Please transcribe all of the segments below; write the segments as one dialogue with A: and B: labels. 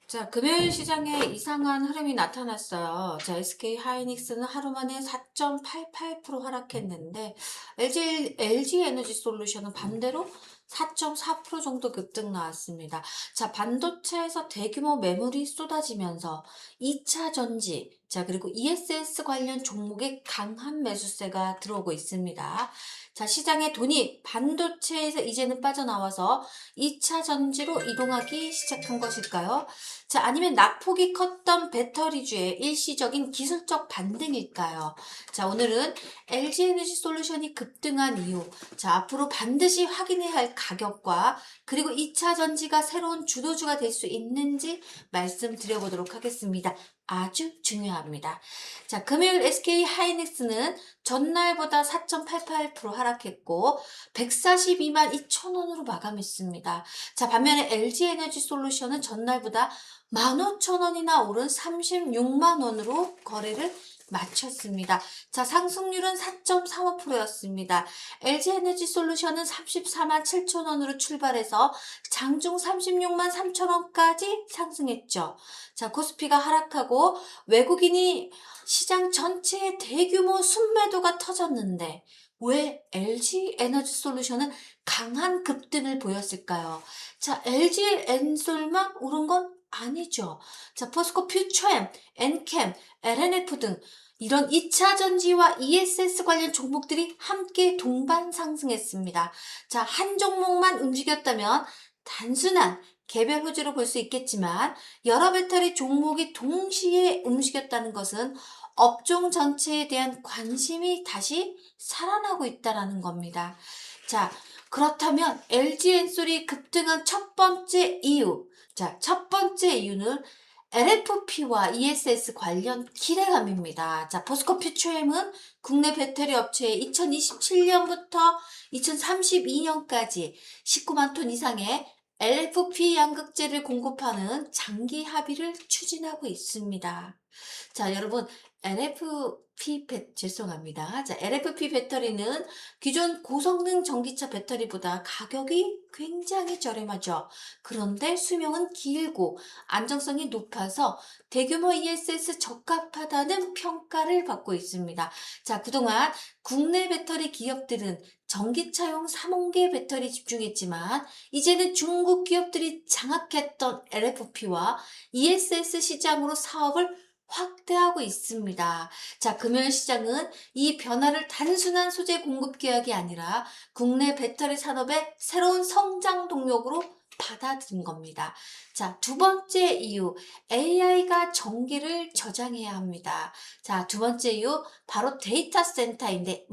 A: 자, 금요일 시장에 이상한 흐름이 나타났어요. 자, SK 하이닉스는 하루 만에 4.88% 하락했는데, LG 에너지 솔루션은 반대로 4.4% 정도 급등 나왔습니다. 자, 반도체에서 대규모 매물이 쏟아지면서 2차 전지, 자, 그리고 ESS 관련 종목에 강한 매수세가 들어오고 있습니다. 자, 시장의 돈이 반도체에서 이제는 빠져나와서 2차 전지로 이동하기 시작한 것일까요? 자, 아니면 낙폭이 컸던 배터리주의 일시적인 기술적 반등일까요? 자, 오늘은 LG 에너지 솔루션이 급등한 이유, 자, 앞으로 반드시 확인해야 할 가격과 그리고 2차 전지가 새로운 주도주가 될 수 있는지 말씀드려보도록 하겠습니다. 아주 중요합니다. 자, 금요일 SK 하이닉스는 전날보다 4.88% 하락했고 142만 2천 원으로 마감했습니다. 자, 반면에 LG 에너지 솔루션은 전날보다 15,000원이나 오른 36만 원으로 거래를 마쳤습니다. 자, 상승률은 4.35%였습니다. LG에너지 솔루션은 34만 7천 원으로 출발해서 장중 36만 3천 원까지 상승했죠. 자, 코스피가 하락하고 외국인이 시장 전체에 대규모 순매도가 터졌는데 왜 LG 에너지 솔루션은 강한 급등을 보였을까요? 자, LG 엔솔만 오른 건 아니죠. 자, 포스코 퓨처엠, 엔캠, LNF 등 이런 2차 전지와 ESS 관련 종목들이 함께 동반 상승했습니다. 자, 한 종목만 움직였다면 단순한 개별 호재로 볼 수 있겠지만 여러 배터리 종목이 동시에 움직였다는 것은 업종 전체에 대한 관심이 다시 살아나고 있다는 겁니다. 자, 그렇다면 LG 엔솔이 급등한 첫 번째 이유, 자, 첫 번째 이유는 LFP와 ESS 관련 기대감입니다. 자, 포스코 퓨처엠은 국내 배터리 업체에 2027년부터 2032년까지 19만 톤 이상의 LFP 양극재를 공급하는 장기 합의를 추진하고 있습니다. 자, 여러분, 죄송합니다. 자, LFP 배터리는 기존 고성능 전기차 배터리보다 가격이 굉장히 저렴하죠. 그런데 수명은 길고 안정성이 높아서 대규모 ESS 적합하다는 평가를 받고 있습니다. 자, 그동안 국내 배터리 기업들은 전기차용 3원계 배터리 집중했지만 이제는 중국 기업들이 장악했던 LFP와 ESS 시장으로 사업을 확대하고 있습니다. 자, 금요일 시장은 이 변화를 단순한 소재 공급 계약이 아니라 국내 배터리 산업의 새로운 성장 동력으로 받아들인 겁니다. 자, 두 번째 이유, AI가 전기를 저장해야 합니다. 자, 두 번째 이유, 바로 데이터 센터인데,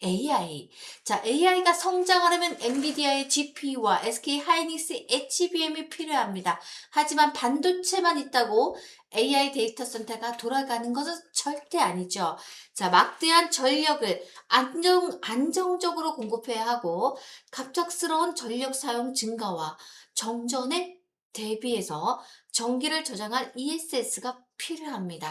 A: AI. 자, AI가 성장하려면 엔비디아의 GPU와 SK 하이닉스 HBM이 필요합니다. 하지만 반도체만 있다고 AI 데이터 센터가 돌아가는 것은 절대 아니죠. 자, 막대한 전력을 안정적으로 공급해야 하고 갑작스러운 전력 사용 증가와 정전에 대비해서 전기를 저장할 ESS가 필요합니다.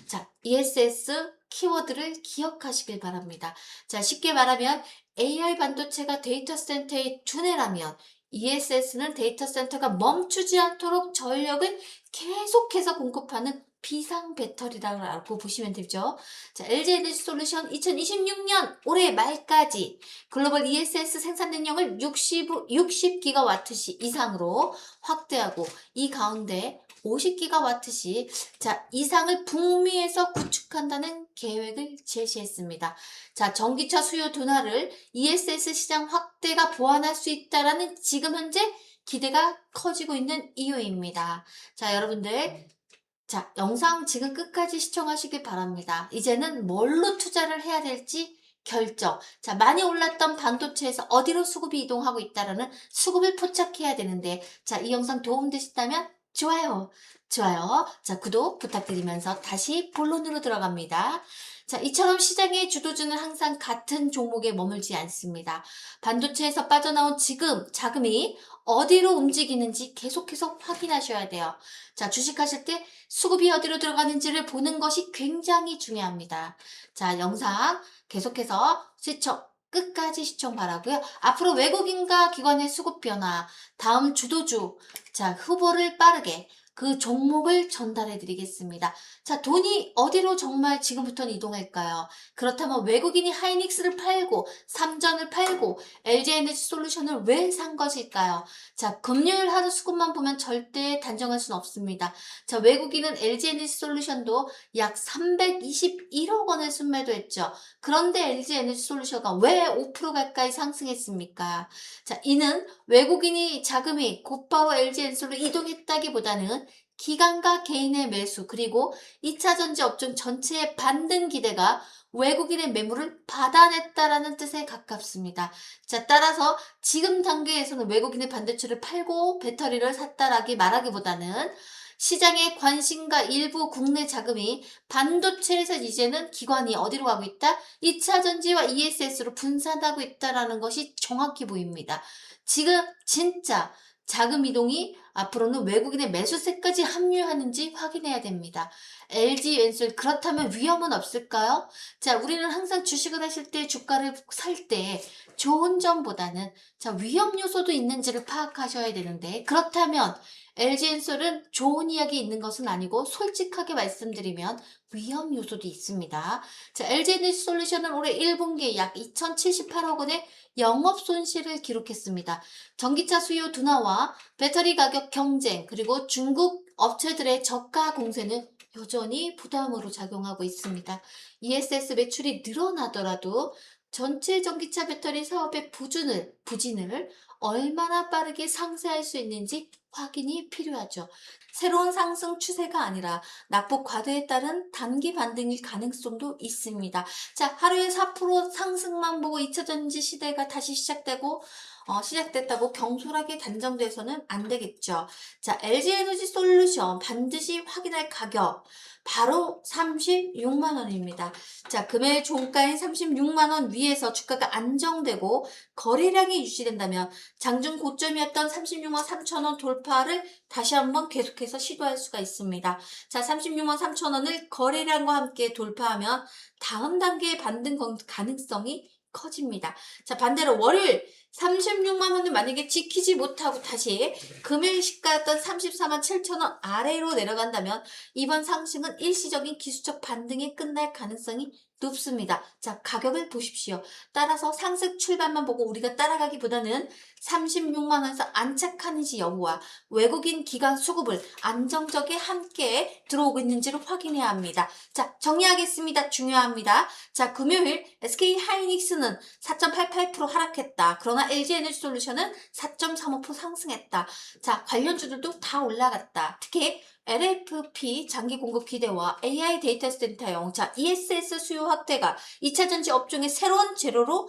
A: 자, ESS 키워드를 기억하시길 바랍니다. 자, 쉽게 말하면 AI 반도체가 데이터 센터의 두뇌라면 ESS는 데이터 센터가 멈추지 않도록 전력을 계속해서 공급하는 비상 배터리라고 보시면 되죠. 자, LG 에너지 솔루션 2026년 올해 말까지 글로벌 ESS 생산 능력을 60기가와트시 이상으로 확대하고 이 가운데 50기가와트시 이상을 북미에서 구축한다는 계획을 제시했습니다. 자, 전기차 수요 둔화를 ESS 시장 확대가 보완할 수 있다라는 지금 현재 기대가 커지고 있는 이유입니다. 자, 여러분들. 자, 영상 지금 끝까지 시청하시길 바랍니다. 이제는 뭘로 투자를 해야 될지 결정. 자, 많이 올랐던 반도체에서 어디로 수급이 이동하고 있다라는 수급을 포착해야 되는데, 자, 이 영상 도움되셨다면 좋아요. 자, 구독 부탁드리면서 다시 본론으로 들어갑니다. 자, 이처럼 시장의 주도주는 항상 같은 종목에 머물지 않습니다. 반도체에서 빠져나온 지금 자금이 어디로 움직이는지 계속해서 확인하셔야 돼요. 자, 주식하실 때 수급이 어디로 들어가는지를 보는 것이 굉장히 중요합니다. 자, 영상 계속해서 끝까지 시청 바라고요. 앞으로 외국인과 기관의 수급 변화, 다음 주도주, 자, 후보를 빠르게 그 종목을 전달해 드리겠습니다. 자, 돈이 어디로 정말 지금부터는 이동할까요? 그렇다면 외국인이 하이닉스를 팔고 삼전을 팔고 LG에너지 솔루션을 왜 산 것일까요? 자, 금요일 하루 수급만 보면 절대 단정할 수는 없습니다. 자, 외국인은 LG에너지 솔루션도 약 321억 원을 순매도했죠. 그런데 LG에너지 솔루션가 왜 5% 가까이 상승했습니까? 자, 이는 외국인이 자금이 곧바로 LG엔솔로 이동했다기보다는 기관과 개인의 매수 그리고 2차 전지 업종 전체의 반등 기대가 외국인의 매물을 받아냈다라는 뜻에 가깝습니다. 자, 따라서 지금 단계에서는 외국인의 반도체를 팔고 배터리를 샀다라기 말하기보다는 시장의 관심과 일부 국내 자금이 반도체에서 이제는 기관이 어디로 가고 있다? 2차 전지와 ESS로 분산하고 있다라는 것이 정확히 보입니다. 지금 진짜 자금 이동이 앞으로는 외국인의 매수세까지 합류하는지 확인해야 됩니다. LG엔솔 그렇다면 위험은 없을까요? 자, 우리는 항상 주식을 하실 때 주가를 살 때 좋은 점보다는 자, 위험 요소도 있는지를 파악하셔야 되는데 그렇다면 LG엔솔은 좋은 이야기 있는 것은 아니고 솔직하게 말씀드리면 위험 요소도 있습니다. 자, LG에너지 솔루션은 올해 1분기에 약 2,078억 원의 영업 손실을 기록했습니다. 전기차 수요 둔화와 배터리 가격 경쟁 그리고 중국 업체들의 저가 공세는 여전히 부담으로 작용하고 있습니다. ESS 매출이 늘어나더라도 전체 전기차 배터리 사업의 부진을 얼마나 빠르게 상쇄할 수 있는지 확인이 필요하죠. 새로운 상승 추세가 아니라 낙폭 과대에 따른 단기 반등일 가능성도 있습니다. 자, 하루에 4% 상승만 보고 2차 전지 시대가 다시 시작됐다고 경솔하게 단정돼서는 안 되겠죠. 자, LG에너지 솔루션 반드시 확인할 가격 바로 36만 원입니다. 자, 금일 종가인 36만 원 위에서 주가가 안정되고 거래량이 유지된다면 장중 고점이었던 36만 3천 원 돌파를 다시 한번 계속해서 시도할 수가 있습니다. 자, 36만 3천 원을 거래량과 함께 돌파하면 다음 단계의 반등 가능성이 커집니다. 자, 반대로 월요일 36만 원을 만약에 지키지 못하고 다시 금요일 시가였던 34만 7천 원 아래로 내려간다면 이번 상승은 일시적인 기술적 반등이 끝날 가능성이 높습니다. 자, 가격을 보십시오. 따라서 상승 출발만 보고 우리가 따라가기보다는 36만 원에서 안착하는지 여부와 외국인 기관 수급을 안정적에 함께 들어오고 있는지를 확인해야 합니다. 자, 정리하겠습니다. 중요합니다. 자, 금요일 SK 하이닉스는 4.88% 하락했다. 그러나 LG에너지 솔루션은 4.35% 상승했다. 자, 관련주들도 다 올라갔다. 특히 LFP 장기 공급 기대와 AI 데이터 센터용 ESS 수요 확대가 2차 전지 업종의 새로운 재료로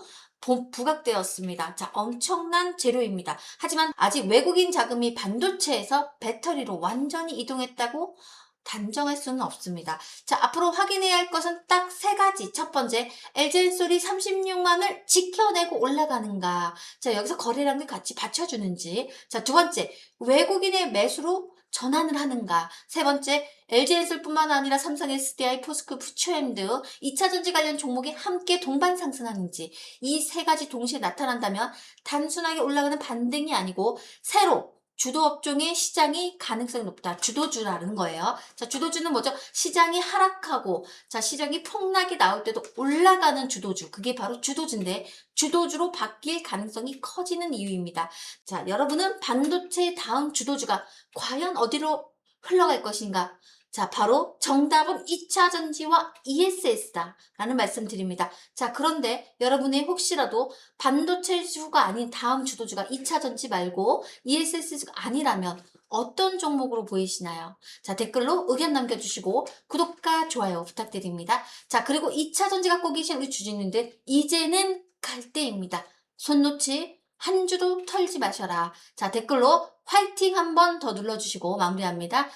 A: 부각되었습니다. 자, 엄청난 재료입니다. 하지만 아직 외국인 자금이 반도체에서 배터리로 완전히 이동했다고 단정할 수는 없습니다. 자, 앞으로 확인해야 할 것은 딱 세 가지. 첫 번째, LG엔솔이 36만을 지켜내고 올라가는가. 자, 여기서 거래량을 같이 받쳐주는지. 자, 두 번째, 외국인의 매수로 전환을 하는가. 세 번째, LG엔솔뿐만 아니라 삼성 SDI, 포스코, 푸처엠 등 2차 전지 관련 종목이 함께 동반 상승하는지. 이 세 가지 동시에 나타난다면 단순하게 올라가는 반등이 아니고 새로 주도 업종의 시장이 가능성이 높다. 주도주라는 거예요. 자, 주도주는 뭐죠? 시장이 하락하고, 자, 시장이 폭락이 나올 때도 올라가는 주도주. 그게 바로 주도주인데, 주도주로 바뀔 가능성이 커지는 이유입니다. 자, 여러분은 반도체의 다음 주도주가 과연 어디로 흘러갈 것인가? 자, 바로 정답은 2차 전지와 ESS다. 라는 말씀 드립니다. 자, 그런데 여러분이 혹시라도 반도체주가 아닌 다음 주도주가 2차 전지 말고 ESS가 아니라면 어떤 종목으로 보이시나요? 자, 댓글로 의견 남겨주시고 구독과 좋아요 부탁드립니다. 자, 그리고 2차 전지 갖고 계신 우리 주주님들 이제는 갈 때입니다. 손 놓지 한 주도 털지 마셔라. 자, 댓글로 화이팅 한번 더 눌러주시고 마무리합니다.